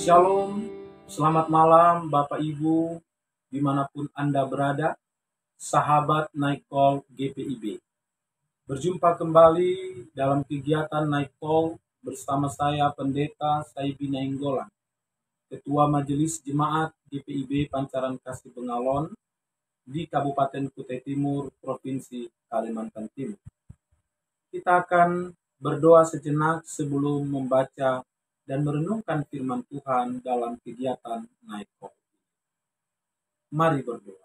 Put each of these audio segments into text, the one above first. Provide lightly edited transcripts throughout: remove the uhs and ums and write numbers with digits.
Shalom, selamat malam Bapak Ibu, dimanapun Anda berada, sahabat Night Call GPIB. Berjumpa kembali dalam kegiatan Night Call bersama saya Pendeta Saibi Nainggolan, Ketua Majelis Jemaat GPIB Pancaran Kasih Bengalon di Kabupaten Kutai Timur, Provinsi Kalimantan Timur. Kita akan berdoa sejenak sebelum membaca dan merenungkan firman Tuhan dalam kegiatan Night Call. Mari berdoa.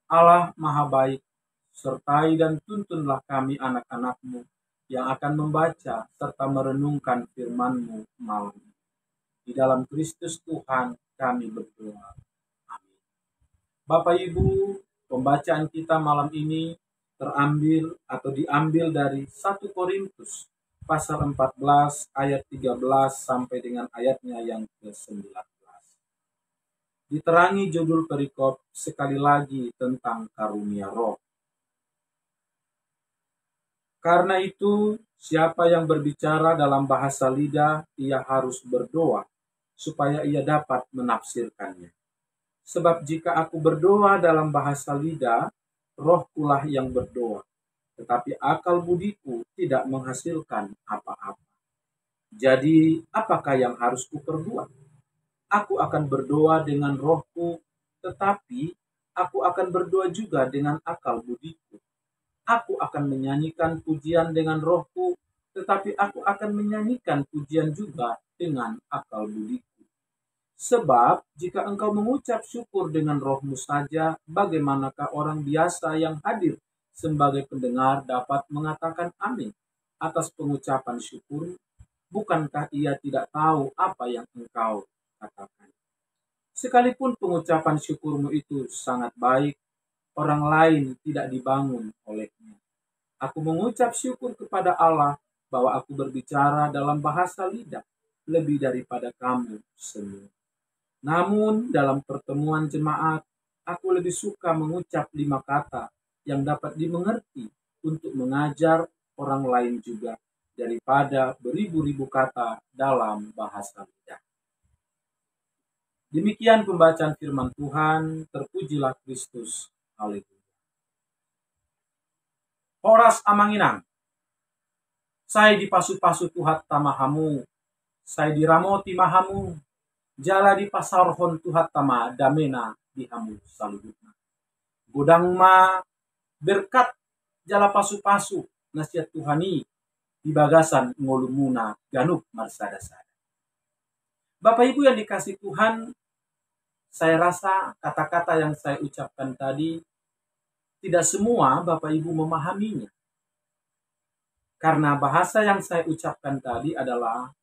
Allah Maha Baik, sertai dan tuntunlah kami anak-anak-Mu yang akan membaca serta merenungkan firman-Mu malam ini. Di dalam Kristus Tuhan kami berdoa. Amin. Bapak Ibu, pembacaan kita malam ini terambil atau diambil dari 1 Korintus pasal 14 ayat 13 sampai dengan ayatnya yang ke-19. Diterangi judul perikop sekali lagi tentang karunia roh. Karena itu, siapa yang berbicara dalam bahasa lidah, ia harus berdoa supaya ia dapat menafsirkannya. Sebab jika aku berdoa dalam bahasa lidah, rohkulah yang berdoa, tetapi akal budiku tidak menghasilkan apa-apa. Jadi, apakah yang harus kuperbuat? Aku akan berdoa dengan rohku, tetapi aku akan berdoa juga dengan akal budiku. Aku akan menyanyikan pujian dengan rohku, tetapi aku akan menyanyikan pujian juga dengan akal budiku. Sebab, jika engkau mengucap syukur dengan rohmu saja, bagaimanakah orang biasa yang hadir sebagai pendengar dapat mengatakan amin atas pengucapan syukur? Bukankah ia tidak tahu apa yang engkau katakan? Sekalipun pengucapan syukurmu itu sangat baik, orang lain tidak dibangun olehnya. Aku mengucap syukur kepada Allah bahwa aku berbicara dalam bahasa lidah lebih daripada kamu semua. Namun dalam pertemuan jemaat, aku lebih suka mengucap 5 kata yang dapat dimengerti untuk mengajar orang lain juga, daripada beribu-ribu kata dalam bahasa lidah. Demikian pembacaan firman Tuhan, terpujilah Kristus. Haleluya. Horas amanginang. Saya dipasu-pasu Tuhan tamahamu, saya diramoti mahamu, jala di pasarhon Tuhan tama damena dihamu saludutna. Godang ma berkat jala pasu-pasu nasihat Tuhani di bagasan ngolumuna ganup marsada-sada. Bapak Ibu yang dikasih Tuhan, saya rasa kata-kata yang saya ucapkan tadi tidak semua Bapak Ibu memahaminya. Karena bahasa yang saya ucapkan tadi adalah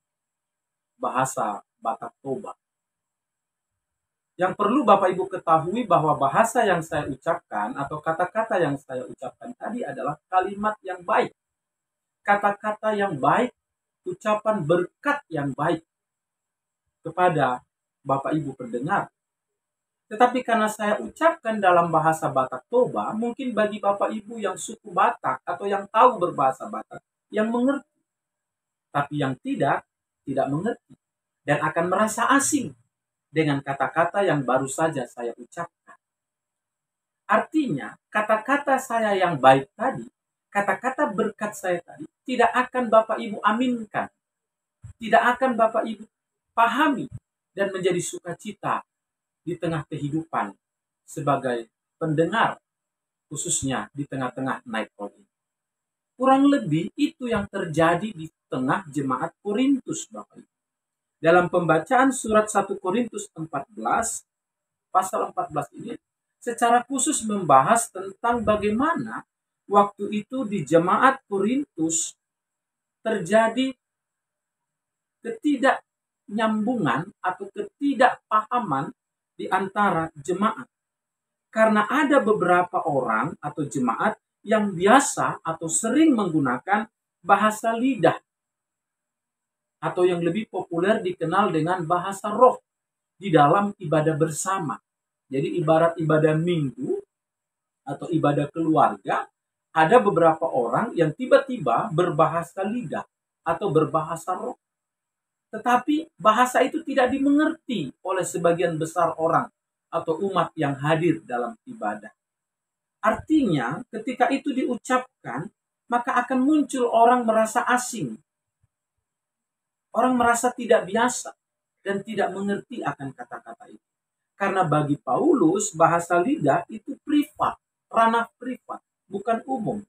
bahasa Batak Toba. Yang perlu Bapak Ibu ketahui bahwa bahasa yang saya ucapkan atau kata-kata yang saya ucapkan tadi adalah kalimat yang baik. Kata-kata yang baik, ucapan berkat yang baik kepada Bapak Ibu pendengar. Tetapi karena saya ucapkan dalam bahasa Batak Toba, mungkin bagi Bapak Ibu yang suku Batak atau yang tahu berbahasa Batak, yang mengerti. Tapi yang tidak mengerti. Dan akan merasa asing dengan kata-kata yang baru saja saya ucapkan. Artinya, kata-kata saya yang baik tadi, kata-kata berkat saya tadi, tidak akan Bapak Ibu aminkan. Tidak akan Bapak Ibu pahami dan menjadi sukacita di tengah kehidupan sebagai pendengar, khususnya di tengah-tengah Night Call ini. Kurang lebih itu yang terjadi di tengah jemaat Korintus, Bapak Ibu. Dalam pembacaan surat 1 Korintus 14, pasal 14 ini, secara khusus membahas tentang bagaimana waktu itu di jemaat Korintus terjadi ketidaknyambungan atau ketidakpahaman di antara jemaat. Karena ada beberapa orang atau jemaat yang biasa atau sering menggunakan bahasa lidah, atau yang lebih populer dikenal dengan bahasa roh di dalam ibadah bersama. Jadi ibarat ibadah minggu atau ibadah keluarga, ada beberapa orang yang tiba-tiba berbahasa lidah atau berbahasa roh. Tetapi bahasa itu tidak dimengerti oleh sebagian besar orang atau umat yang hadir dalam ibadah. Artinya, ketika itu diucapkan, maka akan muncul orang merasa asing. Orang merasa tidak biasa dan tidak mengerti akan kata-kata itu. Karena bagi Paulus, bahasa lidah itu privat, ranah privat, bukan umum.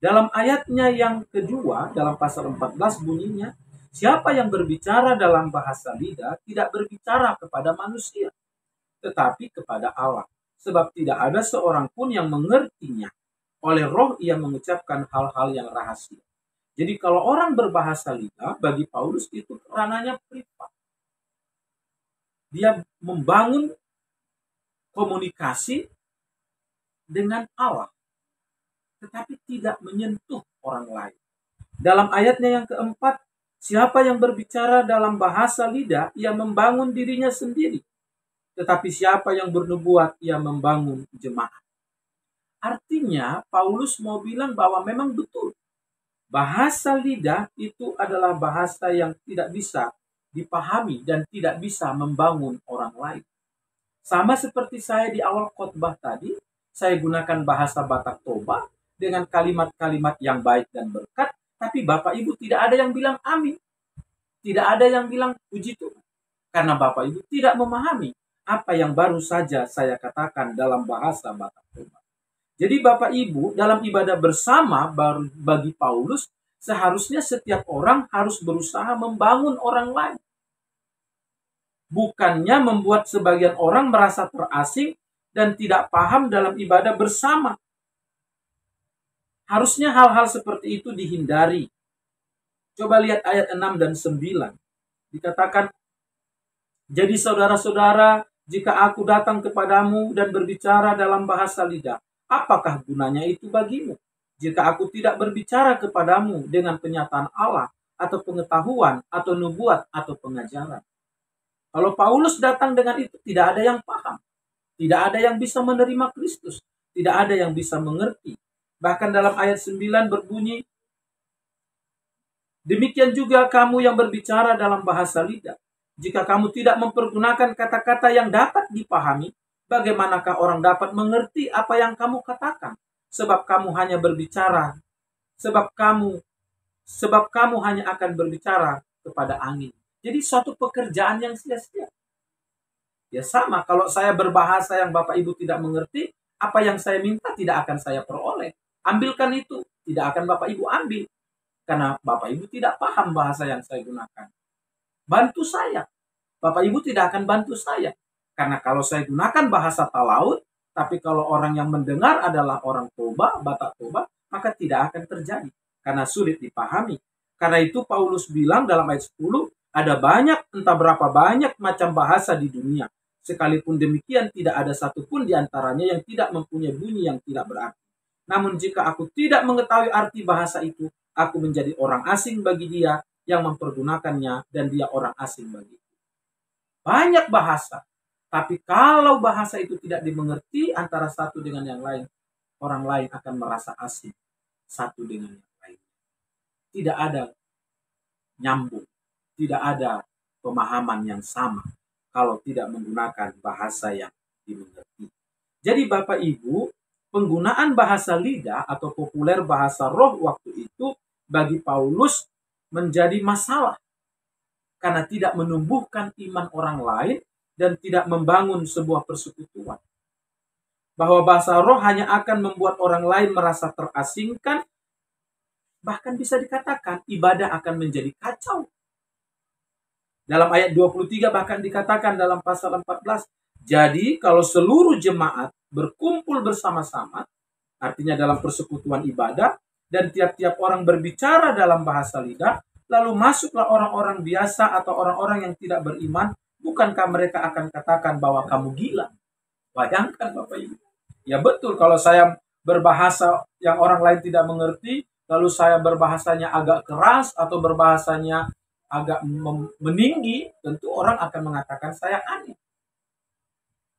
Dalam ayatnya yang kedua, dalam pasal 14 bunyinya, siapa yang berbicara dalam bahasa lidah tidak berbicara kepada manusia, tetapi kepada Allah. Sebab tidak ada seorang pun yang mengertinya. Oleh Roh ia mengucapkan hal-hal yang rahasia. Jadi kalau orang berbahasa lidah, bagi Paulus itu ranahnya privat. Dia membangun komunikasi dengan Allah, tetapi tidak menyentuh orang lain. Dalam ayatnya yang keempat, siapa yang berbicara dalam bahasa lidah, ia membangun dirinya sendiri. Tetapi siapa yang bernubuat, ia membangun jemaat. Artinya, Paulus mau bilang bahwa memang betul. Bahasa lidah itu adalah bahasa yang tidak bisa dipahami dan tidak bisa membangun orang lain. Sama seperti saya di awal khotbah tadi, saya gunakan bahasa Batak Toba dengan kalimat-kalimat yang baik dan berkat, tapi Bapak Ibu tidak ada yang bilang amin. Tidak ada yang bilang puji Tuhan. Karena Bapak Ibu tidak memahami apa yang baru saja saya katakan dalam bahasa Batak Toba. Jadi Bapak Ibu, dalam ibadah bersama bagi Paulus, seharusnya setiap orang harus berusaha membangun orang lain. Bukannya membuat sebagian orang merasa terasing dan tidak paham dalam ibadah bersama. Harusnya hal-hal seperti itu dihindari. Coba lihat ayat 6 dan 9. Dikatakan, jadi saudara-saudara, jika aku datang kepadamu dan berbicara dalam bahasa lidah, apakah gunanya itu bagimu? Jika aku tidak berbicara kepadamu dengan penyataan Allah, atau pengetahuan, atau nubuat, atau pengajaran. Kalau Paulus datang dengan itu, tidak ada yang paham. Tidak ada yang bisa menerima Kristus. Tidak ada yang bisa mengerti. Bahkan dalam ayat 9 berbunyi, demikian juga kamu yang berbicara dalam bahasa lidah. Jika kamu tidak mempergunakan kata-kata yang dapat dipahami, bagaimanakah orang dapat mengerti apa yang kamu katakan? Sebab kamu hanya berbicara, sebab kamu hanya akan berbicara kepada angin. Jadi suatu pekerjaan yang sia-sia. Ya sama, kalau saya berbahasa yang Bapak Ibu tidak mengerti, apa yang saya minta tidak akan saya peroleh. Ambilkan itu, tidak akan Bapak Ibu ambil. Karena Bapak Ibu tidak paham bahasa yang saya gunakan. Bantu saya. Bapak Ibu tidak akan bantu saya. Karena kalau saya gunakan bahasa Talaut, tapi kalau orang yang mendengar adalah orang Toba, Batak Toba, maka tidak akan terjadi. Karena sulit dipahami. Karena itu Paulus bilang dalam ayat 10, ada banyak, entah berapa banyak macam bahasa di dunia. Sekalipun demikian, tidak ada satupun di antaranya yang tidak mempunyai bunyi yang tidak berarti. Namun jika aku tidak mengetahui arti bahasa itu, aku menjadi orang asing bagi dia yang mempergunakannya, dan dia orang asing bagiku. Banyak bahasa, tapi kalau bahasa itu tidak dimengerti antara satu dengan yang lain, orang lain akan merasa asing satu dengan yang lain. Tidak ada nyambung, tidak ada pemahaman yang sama kalau tidak menggunakan bahasa yang dimengerti. Jadi Bapak Ibu, penggunaan bahasa lidah atau populer bahasa roh waktu itu bagi Paulus menjadi masalah. Karena tidak menumbuhkan iman orang lain dan tidak membangun sebuah persekutuan. Bahwa bahasa roh hanya akan membuat orang lain merasa terasingkan, bahkan bisa dikatakan ibadah akan menjadi kacau. Dalam ayat 23 bahkan dikatakan dalam pasal 14, jadi kalau seluruh jemaat berkumpul bersama-sama, artinya dalam persekutuan ibadah, dan tiap-tiap orang berbicara dalam bahasa lidah, lalu masuklah orang-orang biasa atau orang-orang yang tidak beriman, bukankah mereka akan katakan bahwa kamu gila? Bayangkan Bapak Ibu. Ya betul, kalau saya berbahasa yang orang lain tidak mengerti, lalu saya berbahasanya agak keras atau berbahasanya agak meninggi, tentu orang akan mengatakan saya aneh.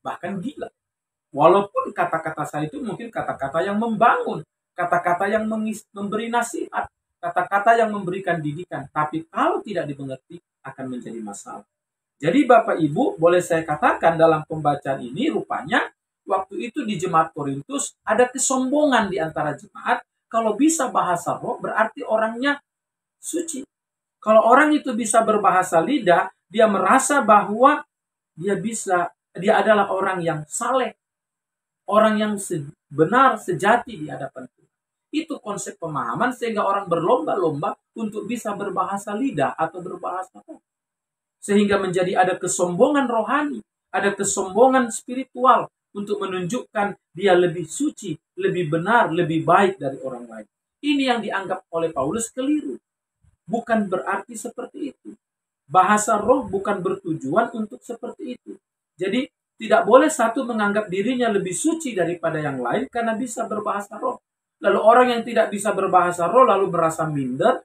Bahkan gila. Walaupun kata-kata saya itu mungkin kata-kata yang membangun, kata-kata yang memberi nasihat, kata-kata yang memberikan didikan, tapi kalau tidak dimengerti akan menjadi masalah. Jadi Bapak Ibu, boleh saya katakan dalam pembacaan ini rupanya waktu itu di jemaat Korintus ada kesombongan di antara jemaat. Kalau bisa bahasa roh berarti orangnya suci. Kalau orang itu bisa berbahasa lidah, dia merasa bahwa dia adalah orang yang saleh, orang yang benar, sejati di hadapan Tuhan. Itu konsep pemahaman sehingga orang berlomba-lomba untuk bisa berbahasa lidah atau berbahasa roh. Sehingga menjadi ada kesombongan rohani, ada kesombongan spiritual untuk menunjukkan dia lebih suci, lebih benar, lebih baik dari orang lain. Ini yang dianggap oleh Paulus keliru. Bukan berarti seperti itu. Bahasa roh bukan bertujuan untuk seperti itu. Jadi tidak boleh satu menganggap dirinya lebih suci daripada yang lain karena bisa berbahasa roh. Lalu orang yang tidak bisa berbahasa roh lalu merasa minder,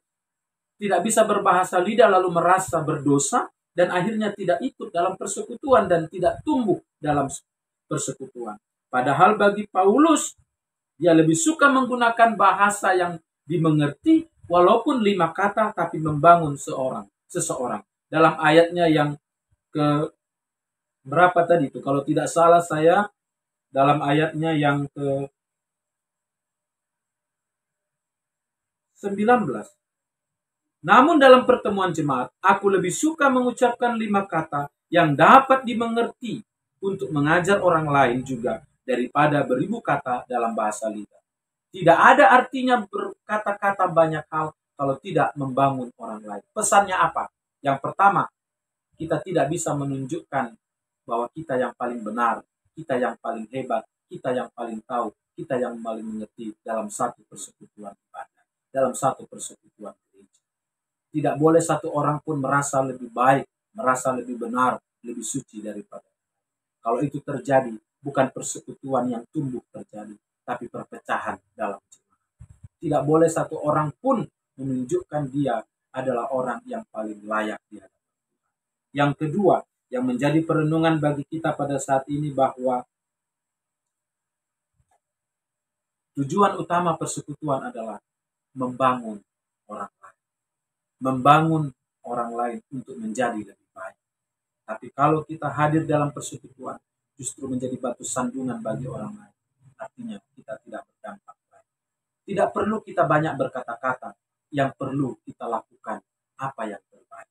tidak bisa berbahasa lidah lalu merasa berdosa, dan akhirnya tidak ikut dalam persekutuan dan tidak tumbuh dalam persekutuan. Padahal bagi Paulus, dia lebih suka menggunakan bahasa yang dimengerti walaupun 5 kata tapi membangun seseorang. Dalam ayatnya yang ke berapa tadi itu? Kalau tidak salah saya dalam ayatnya yang ke 19. Namun dalam pertemuan jemaat, aku lebih suka mengucapkan 5 kata yang dapat dimengerti untuk mengajar orang lain juga daripada beribu kata dalam bahasa lidah. Tidak ada artinya berkata-kata banyak hal kalau tidak membangun orang lain. Pesannya apa? Yang pertama, kita tidak bisa menunjukkan bahwa kita yang paling benar, kita yang paling hebat, kita yang paling tahu, kita yang paling mengerti dalam satu persekutuan ibadah, dalam satu persekutuan gereja. Tidak boleh satu orang pun merasa lebih baik, merasa lebih benar, lebih suci daripada. Kalau itu terjadi, bukan persekutuan yang tumbuh terjadi, tapi perpecahan dalam jemaat. Tidak boleh satu orang pun menunjukkan dia adalah orang yang paling layak di hadapan Tuhan. Yang kedua, yang menjadi perenungan bagi kita pada saat ini bahwa tujuan utama persekutuan adalah membangun orang lain. Membangun orang lain untuk menjadi lebih baik. Tapi kalau kita hadir dalam persekutuan, justru menjadi batu sandungan bagi orang lain. Artinya kita tidak berdampak baik. Tidak perlu kita banyak berkata-kata. Yang perlu kita lakukan apa yang terbaik.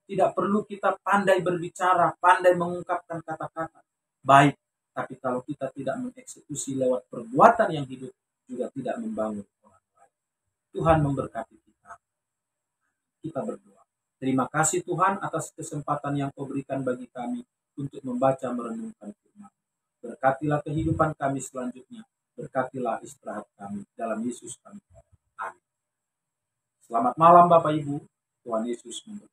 Tidak perlu kita pandai berbicara, pandai mengungkapkan kata-kata baik. Tapi kalau kita tidak mengeksekusi lewat perbuatan yang hidup, juga tidak membangun orang lain. Tuhan memberkati kita. Kita berdoa. Terima kasih Tuhan atas kesempatan yang Kau berikan bagi kami untuk membaca merenungkan firman. Berkatilah kehidupan kami selanjutnya. Berkatilah istirahat kami. Dalam Yesus kami. Amin. Selamat malam Bapak Ibu. Tuhan Yesus memberkati.